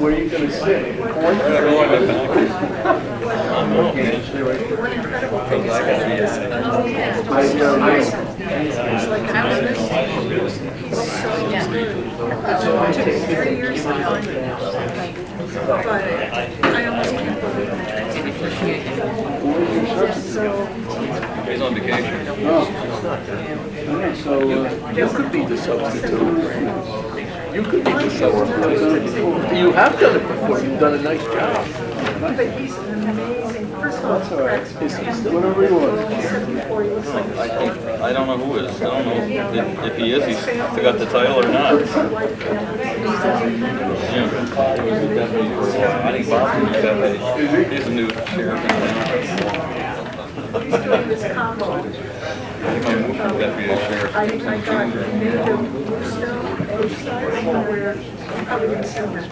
Where are you going to sit? In the corner? One incredible thing is he's so good. It took me 3 years to find him. But I almost can't believe it. He's on vacation. So you could be the substitute. You could be the substitute. You have done it before. You've done a nice job. But he's amazing. First of all, That's all right. Is he still whatever he was? before he looks like a star. I don't know who is. I don't know if he is. He's got the title or not. Jim. He was a deputy for a while. I think Boston is deputy. He's a new sheriff in town. He's doing this combo. I think I moved from deputy to sheriff. I got native Bluestone edge side where probably didn't see him. That's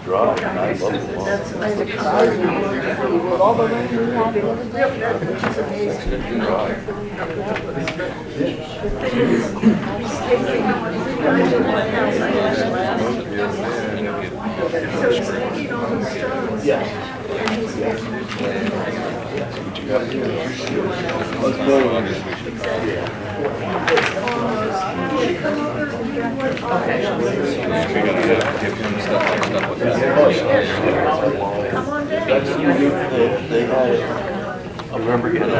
All the ones we have the other day. Yep, which is amazing. The thing is, he's taking 3 guys in one house. So he's taking all these stones. Yes. And he's Let's go. Come on down. I remember getting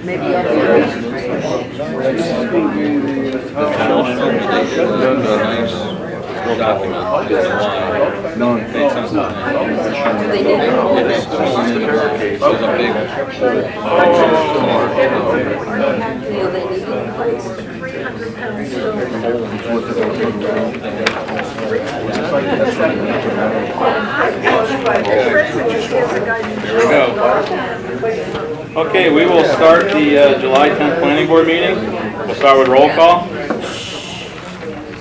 Maybe The town done a nice document. No, they did. There's a big Place 300 pound stone. Here we go. Okay, we will start the July 10th Planning Board meeting. We'll start with roll call.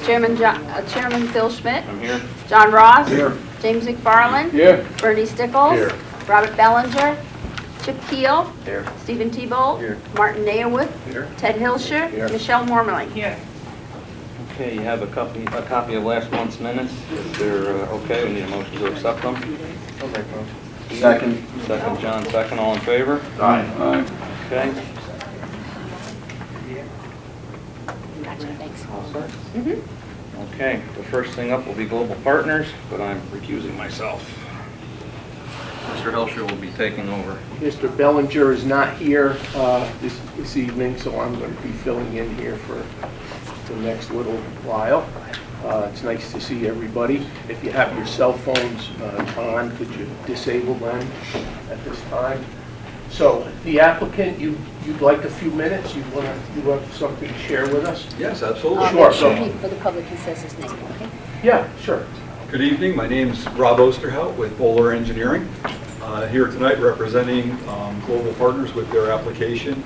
Chairman Phil Schmidt. I'm here. John Ross. Here. James McFarland. Here. Bernie Stickles. Here. Robert Bellinger. Chip Keel. Here. Stephen Tebow. Here. Martin Nayawood. Here. Ted Hilscher. Here. Michelle Mormley. Here. Okay, you have a copy of last month's minutes. If they're okay, we need a motion to accept them. Second. Second, John, second. All in favor? Aye. Okay. Gotcha, thanks. All set? Mhm. Okay, the first thing up will be Global Partners, but I'm recusing myself. Mr. Hilscher will be taking over. Mr. Bellinger is not here this evening, so I'm going to be filling in here for the next little while. It's nice to see everybody. If you have your cell phones on, could you disable them at this time? So the applicant, you'd like a few minutes? You want something to share with us? Yes, absolutely. Sure. Make sure for the public he says his name, okay? Yeah, sure. Good evening. My name is Rob Osterhout with Bowler Engineering. Here tonight representing Global Partners with their application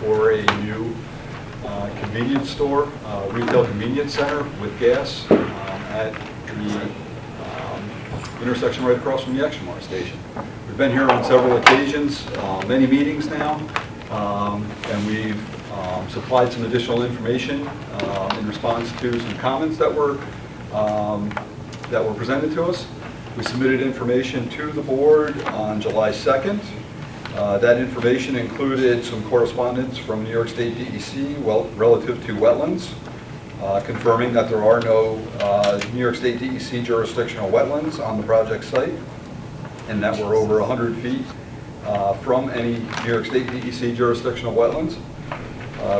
for a new convenience store, retail convenience center with gas at the intersection right across from the Extramar station. We've been here on several occasions, many meetings now, and we've supplied some additional information in response to some comments that were presented to us. We submitted information to the board on July 2nd. That information included some correspondence from New York State DEC relative to wetlands, confirming that there are no New York State DEC jurisdictional wetlands on the project site, and that we're over 100 feet from any New York State DEC jurisdictional wetlands.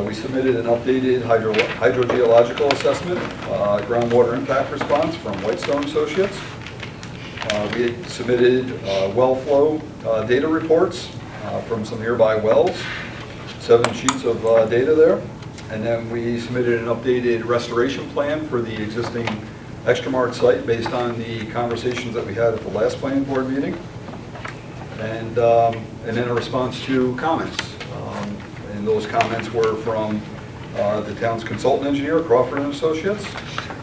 We submitted an updated hydrogeological assessment, groundwater impact response from Whitestone Associates. We had submitted well flow data reports from some nearby wells, 7 sheets of data there. And then we submitted an updated restoration plan for the existing Extramart site based on the conversations that we had at the last planning board meeting. And then a response to comments. And those comments were from the town's consultant engineer, Crawford and Associates,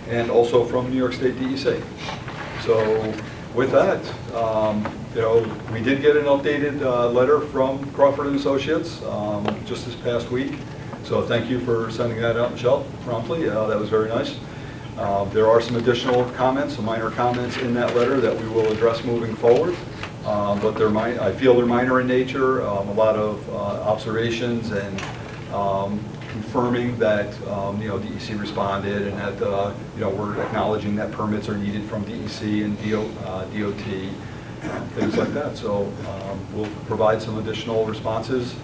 and also from New York State DEC. So With that, we did get an updated letter from Crawford & Associates just this past week. So thank you for sending that out, Michelle, promptly. That was very nice. There are some additional comments, some minor comments in that letter that we will address moving forward. But I feel they're minor in nature. A lot of observations and confirming that DEC responded, and that we're acknowledging that permits are needed from DEC and DOT, things like that. So we'll provide some additional responses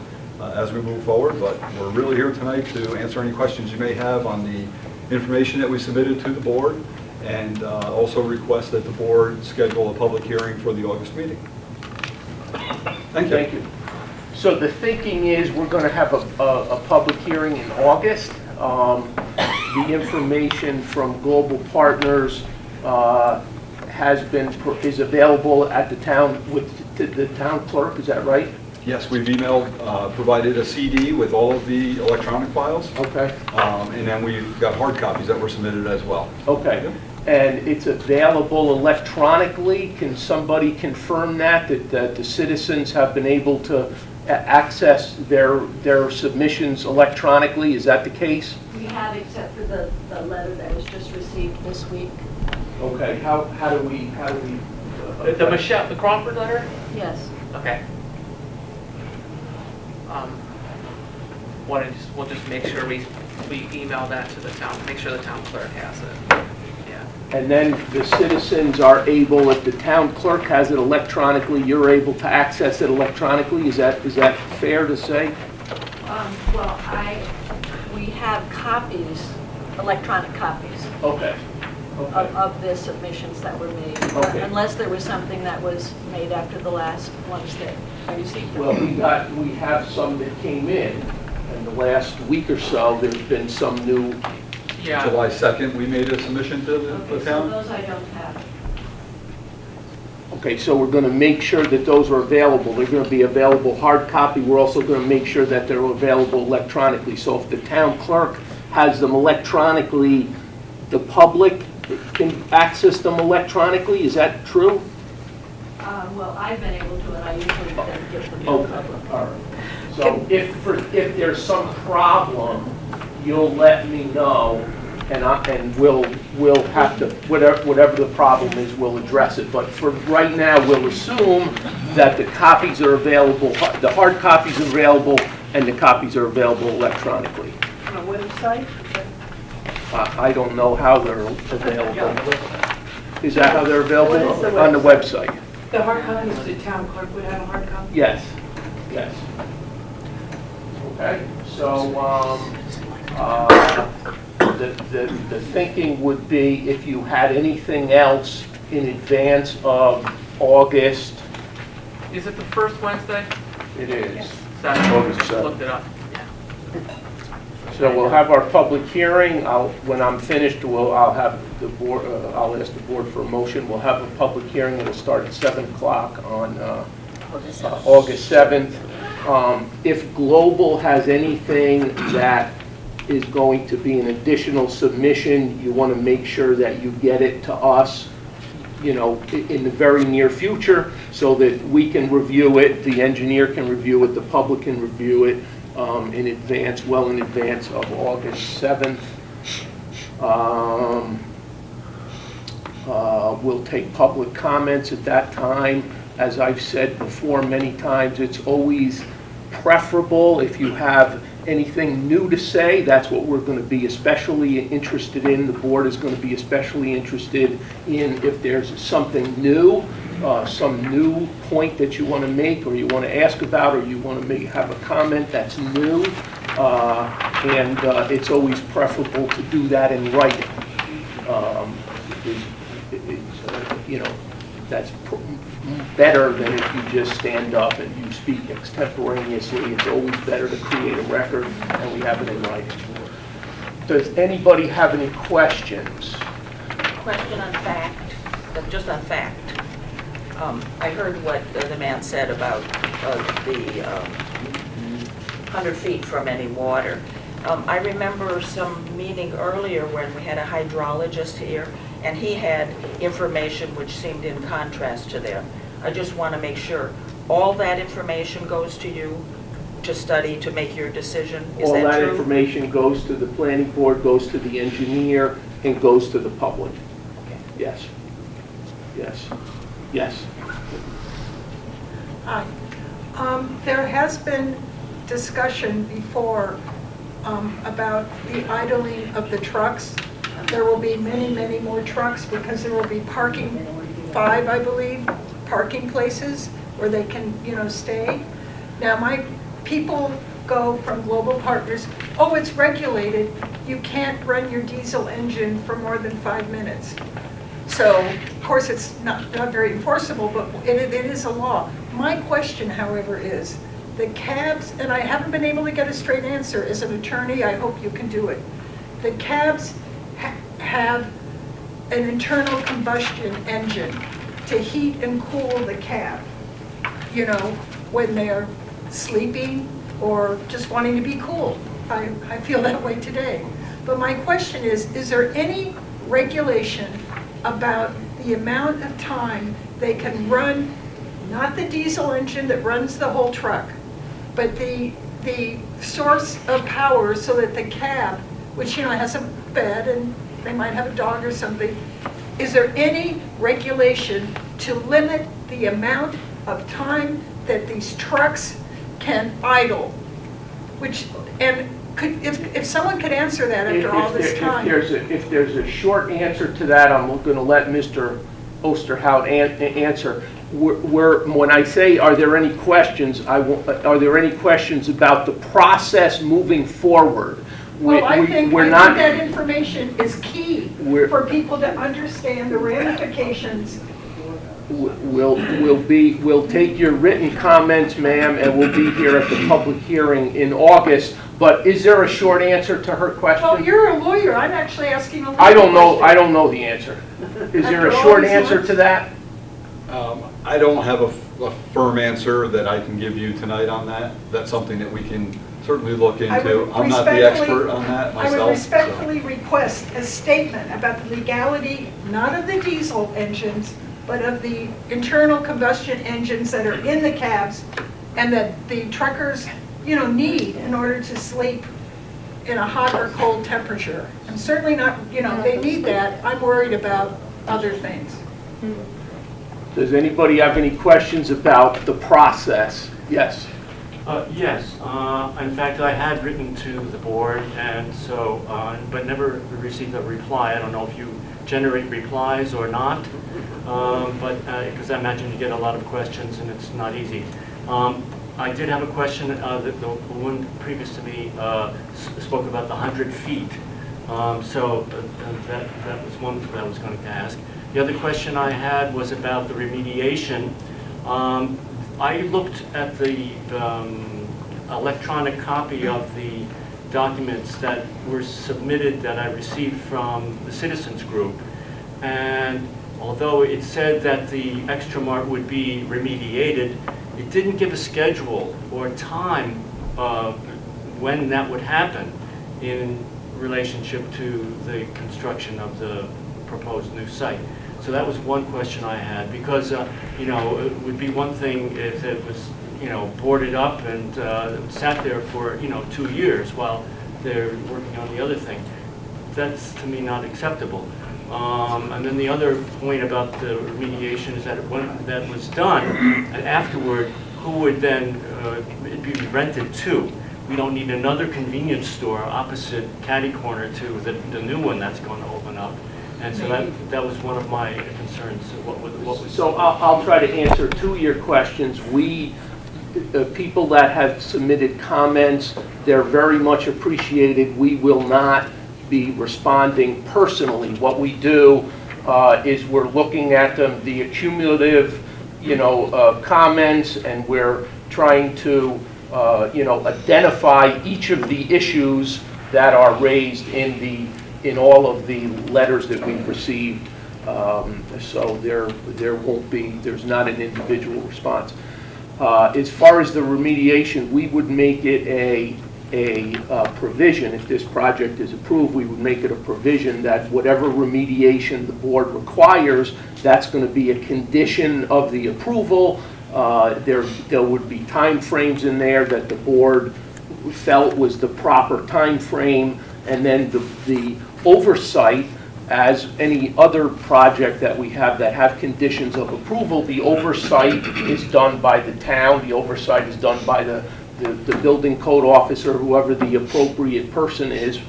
as we move forward. But we're really here tonight to answer any questions you may have on the information that we submitted to the board, and also request that the board schedule a public hearing for the August meeting. Thank you. Thank you. So the thinking is we're going to have a public hearing in August. The information from Global Partners is available at the town to the town clerk. Is that right? Yes, we've provided a CD with all of the electronic files. Okay. And then we've got hard copies that were submitted as well. Okay. And it's available electronically. Can somebody confirm that the citizens have been able to access their submissions electronically? Is that the case? We have, except for the letter that was just received this week. Okay. How do we? The Crawford letter? Yes. Okay. We'll just make sure we email that to the town, make sure the town clerk has it. Yeah. And then the citizens are able, if the town clerk has it electronically, you're able to access it electronically? Is that fair to say? Well, we have copies, electronic copies Okay. Okay. of the submissions that were made, Okay. unless there was something that was made after the last ones that I received. Well, we have some that came in the last week or so. There's been some new. Yeah. July 2nd, we made a submission to the Okay, so town. those I don't have. Okay, so we're going to make sure that those are available. They're going to be available hard copy. We're also going to make sure that they're available electronically. So if the town clerk has them electronically, the public can access them electronically. Is that true? Well, I've been able to, and I usually then give them to the Okay, public. all right. So if there's some problem, you'll let me know, and we'll have to, whatever the problem is, we'll address it. But for right now, we'll assume that the copies are available, the hard copies are available, and the copies are available electronically. On a website? I don't know how they're available. Is that how they're available? What is the On the website? The hard copies, the town clerk would have a hard copy? Yes, yes. Okay, so the thinking would be if you had anything else in advance of August. Is it the first Wednesday? It is. Saturday. August 7th. Looked it up. Yeah. So we'll have our public hearing. When I'm finished, I'll have the board. I'll ask the board for a motion. We'll have a public hearing. It'll start at 7 o'clock on August 7th. If Global has anything that is going to be an additional submission, you want to make sure that you get it to us, in the very near future, so that we can review it, the engineer can review it, the public can review it in advance, well in advance of August 7th. We'll take public comments at that time. As I've said before many times, it's always preferable if you have anything new to say. That's what we're going to be especially interested in. The board is going to be especially interested in if there's something new, some new point that you want to make or you want to ask about or you want to have a comment that's new. And it's always preferable to do that in writing. That's better than if you just stand up and you speak extemporaneously. It's always better to create a record, and we have it in writing. Does anybody have any questions? Question on fact, just on fact. I heard what the man said about the 100 feet from any water. I remember some meeting earlier when we had a hydrologist here, and he had information which seemed in contrast to them. I just want to make sure all that information goes to you to study, to make your decision. Is All that that true? information goes to the planning board, goes to the engineer, and goes to the public. Okay. Yes. Yes. Yes. Hi. There has been discussion before about the idling of the trucks. There will be many, many more trucks because there will be parking, 5, I believe, parking places where they can, stay. Now, my people go from Global Partners, oh, it's regulated. You can't run your diesel engine for more than 5 minutes. So, of course, it's not very enforceable, but it is a law. My question, however, is the cabs, and I haven't been able to get a straight answer. As an attorney, I hope you can do it. The cabs have an internal combustion engine to heat and cool the cab, when they're sleeping or just wanting to be cool. I feel that way today. But my question is there any regulation about the amount of time they can run, not the diesel engine that runs the whole truck, but the source of power so that the cab, which has a bed and they might have a dog or something, is there any regulation to limit the amount of time that these trucks can idle? If someone could answer that after all this time. If there's a short answer to that, I'm going to let Mr. Osterhout answer. When I say, are there any questions, are there any questions about the process moving forward? Well, I think that information is key for people to understand the ramifications. We'll take your written comments, ma'am, and we'll be here at the public hearing in August. But is there a short answer to her question? Well, you're a lawyer. I'm actually asking a lawyer. I don't know the answer. Is there a short answer to that? I don't have a firm answer that I can give you tonight on that. That's something that we can certainly look into. I'm not the expert on that myself. I would respectfully request a statement about the legality, not of the diesel engines, but of the internal combustion engines that are in the cabs and that the truckers, need in order to sleep in a hot or cold temperature. I'm certainly not, they need that. I'm worried about other things. Does anybody have any questions about the process? Yes. Yes. In fact, I had written to the board, and so, but never received a reply. I don't know if you generate replies or not, but because I imagine you get a lot of questions, and it's not easy. I did have a question. The one previous to me spoke about the 100 feet. So that was one that I was going to ask. The other question I had was about the remediation. I looked at the electronic copy of the documents that were submitted that I received from the citizens group, and although it said that the Extramart would be remediated, it didn't give a schedule or time when that would happen in relationship to the construction of the proposed new site. So that was one question I had, because it would be one thing if it was boarded up and sat there for 2 years while they're working on the other thing. That's to me not acceptable. And then the other point about the remediation is that when that was done, and afterward, who would then it be rented to? We don't need another convenience store opposite catty corner to the new one that's going to open up. And so that was one of my concerns. What was So I'll try to answer 2 of your questions. People that have submitted comments, they're very much appreciated. We will not be responding personally. What we do is we're looking at them, the accumulative, comments, and we're trying to, identify each of the issues that are raised in all of the letters that we've received. So there's not an individual response. As far as the remediation, we would make it a provision, if this project is approved, we would make it a provision that whatever remediation the board requires, that's going to be a condition of the approval. There would be timeframes in there that the board felt was the proper time frame, and then the oversight, as any other project that we have that have conditions of approval, the oversight is done by the town, the oversight is done by the building code officer, whoever the appropriate person is,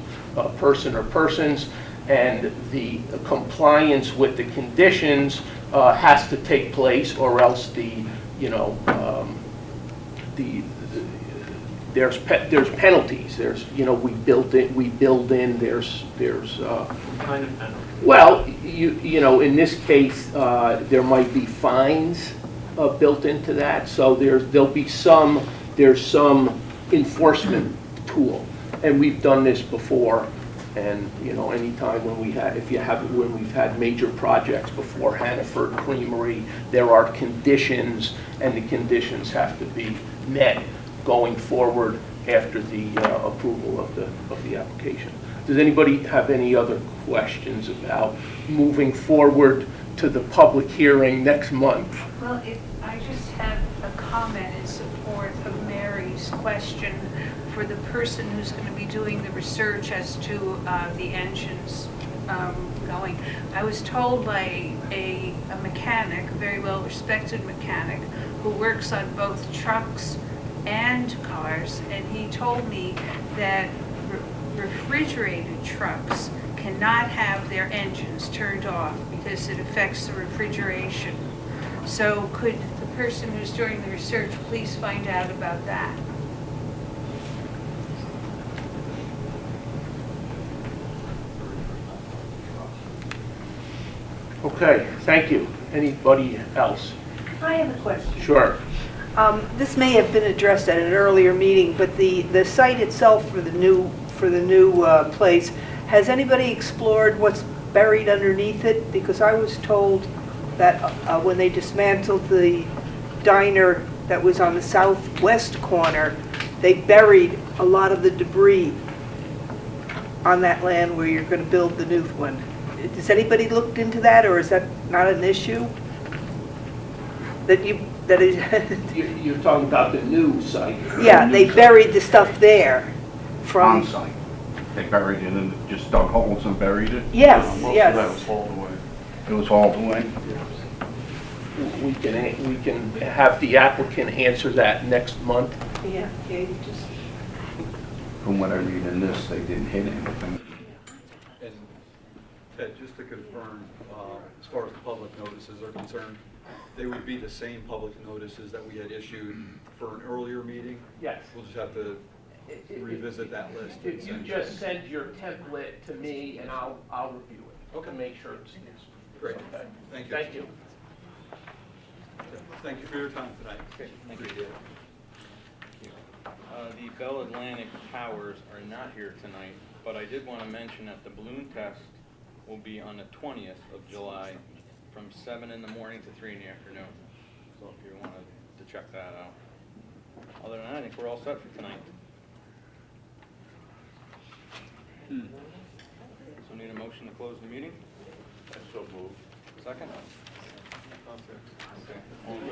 person or persons, and the compliance with the conditions has to take place, or else there's penalties. There's, we build in, there's Kind of penalty. well, in this case, there might be fines built into that, so there's some enforcement tool. And we've done this before, and, anytime when we've had major projects before, Hannaford Creamery, there are conditions, and the conditions have to be met going forward after the approval of the application. Does anybody have any other questions about moving forward to the public hearing next month? Well, I just have a comment in support of Mary's question for the person who's going to be doing the research as to the engines going. I was told by a mechanic, a very well-respected mechanic, who works on both trucks and cars, and he told me that refrigerated trucks cannot have their engines turned off because it affects the refrigeration. So could the person who's doing the research please find out about that? Okay, thank you. Anybody else? I have a question. Sure. This may have been addressed at an earlier meeting, but the site itself for the new place, has anybody explored what's buried underneath it? Because I was told that when they dismantled the diner that was on the southwest corner, they buried a lot of the debris on that land where you're going to build the new one. Has anybody looked into that, or is that not an issue? That is. You're talking about the new site? Yeah, they buried the stuff there from. On site. They buried it and just dug holes and buried it? Yes, Most yes. of that was hauled away. It was hauled away? We can have the applicant answer that next month. Yeah, okay, just. From what I read in this, they didn't hit anything. And Ted, just to confirm, as far as the public notices are concerned, they would be the same public notices that we had issued for an earlier meeting? Yes. We'll just have to revisit that list. If you just send your template to me, and I'll review it. Okay. To make sure it's Great. okay. Thank you. Thank you. Thank you for your time tonight. Okay, thank you. Appreciate it. The Bell Atlantic Towers are not here tonight, but I did want to mention that the balloon test will be on the 20th of July from 7 in the morning to 3 in the afternoon. So if you wanted to check that out. Other than that, I think we're all set for tonight. So need a motion to close the meeting? So moved. Second? Okay. All in